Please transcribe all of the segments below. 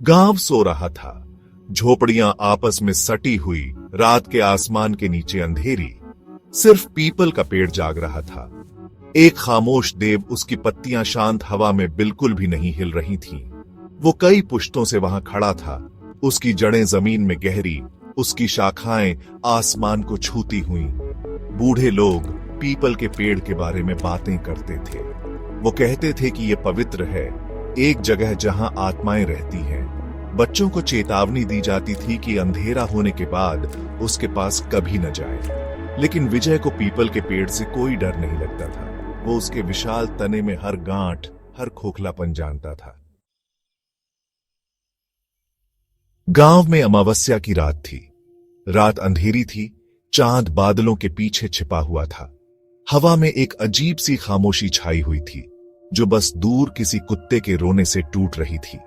गांव सो रहा था। झोपड़ियां आपस में सटी हुई, रात के आसमान के नीचे अंधेरी। सिर्फ पीपल का पेड़ जाग रहा था। एक खामोश देव, उसकी पत्तियां शांत हवा में बिल्कुल भी नहीं हिल रही थीं। वो कई पुश्तों से वहां खड़ा था, उसकी जड़ें जमीन में गहरी, उसकी शाखाएं आसमान को छूती हुई। बूढ़े लोग पीपल के पेड़ के बारे में बातें करते थे। वो कहते थे कि यह पवित्र है, एक जगह जहां आत्माएं रहती हैं। बच्चों को चेतावनी दी जाती थी कि अंधेरा होने के बाद उसके पास कभी न जाए। लेकिन विजय को पीपल के पेड़ से कोई डर नहीं लगता था। वो उसके विशाल तने में हर गांठ, हर खोखलापन जानता था। गांव में अमावस्या की रात थी। रात अंधेरी थी, चांद बादलों के पीछे छिपा हुआ था। हवा में एक अजीब सी खामोशी छाई हुई थी, जो बस दूर किसी कुत्ते के रोने से टूट रही थी।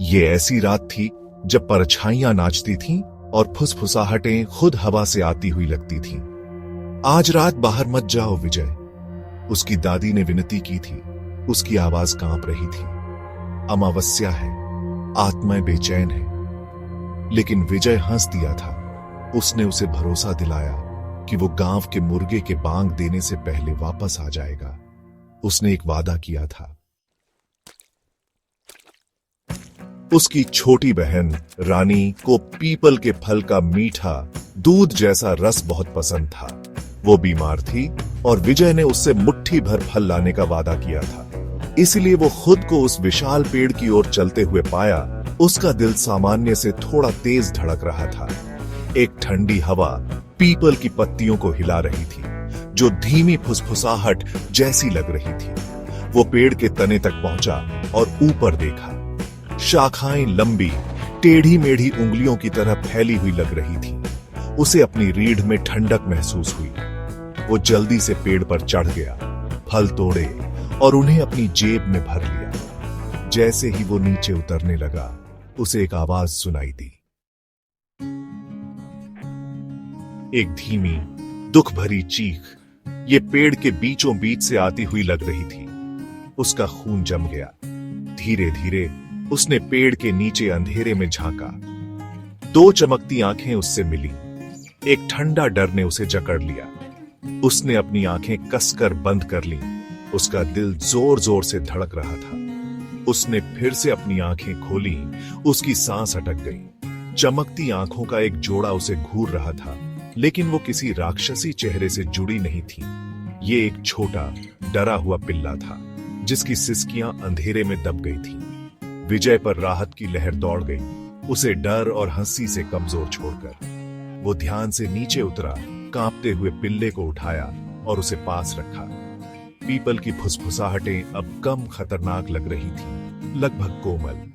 ये ऐसी रात थी जब परछाइयां नाचती थीं और फुसफुसाहटें खुद हवा से आती हुई लगती थीं। आज रात बाहर मत जाओ विजय, उसकी दादी ने विनती की थी। उसकी आवाज कांप रही थी। अमावस्या है, आत्माएं बेचैन है। लेकिन विजय हंस दिया था। उसने उसे भरोसा दिलाया कि वो गांव के मुर्गे के बांग देने से पहले वापस आ जाएगा। उसने एक वादा किया था। उसकी छोटी बहन रानी को पीपल के फल का मीठा दूध जैसा रस बहुत पसंद था। वो बीमार थी और विजय ने उससे मुट्ठी भर फल लाने का वादा किया था। इसलिए वो खुद को उस विशाल पेड़ की ओर चलते हुए पाया। उसका दिल सामान्य से थोड़ा तेज धड़क रहा था। एक ठंडी हवा पीपल की पत्तियों को हिला रही थी, जो धीमी फुसफुसाहट जैसी लग रही थी। वो पेड़ के तने तक पहुंचा और ऊपर देखा। शाखाएं लंबी, टेढ़ी मेढ़ी उंगलियों की तरह फैली हुई लग रही थी। उसे अपनी रीढ़ में ठंडक महसूस हुई। वो जल्दी से पेड़ पर चढ़ गया, फल तोड़े और उन्हें अपनी जेब में भर लिया। जैसे ही वो नीचे उतरने लगा, उसे एक आवाज सुनाई दी। एक धीमी, दुख भरी चीख ये पेड़ के बीचों बीच से आती हुई लग रही थी। उसका खून जम गया। धीरे धीरे उसने पेड़ के नीचे अंधेरे में झांका। दो चमकती आंखें उससे मिली। एक ठंडा डर ने उसे जकड़ लिया। उसने अपनी आंखें कसकर बंद कर लीं। उसका दिल जोर जोर से धड़क रहा था। उसने फिर से अपनी आंखें खोली। उसकी सांस अटक गई। चमकती आंखों का एक जोड़ा उसे घूर रहा था, लेकिन वो किसी राक्षसी चेहरे से जुड़ी नहीं थी। ये एक छोटा, डरा हुआ पिल्ला था, जिसकी सिसकियां अंधेरे में दब गई थीं। विजय पर राहत की लहर दौड़ गई, उसे डर और हंसी से कमजोर छोड़कर। वो ध्यान से नीचे उतरा, कांपते हुए पिल्ले को उठाया और उसे पास रखा। पीपल की फुसफुसाहटें अब कम खतरनाक लग रही थीं, लगभग कोमल।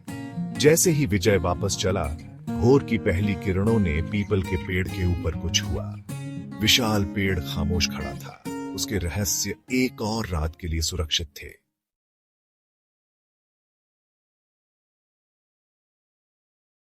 जैसे ही विजय वापस चला, भोर की पहली किरणों ने पीपल के पेड़ के ऊपर को छुआ। विशाल पेड़ खामोश खड़ा था। उसके रहस्य एक और रात के लिए सुरक्षित थे।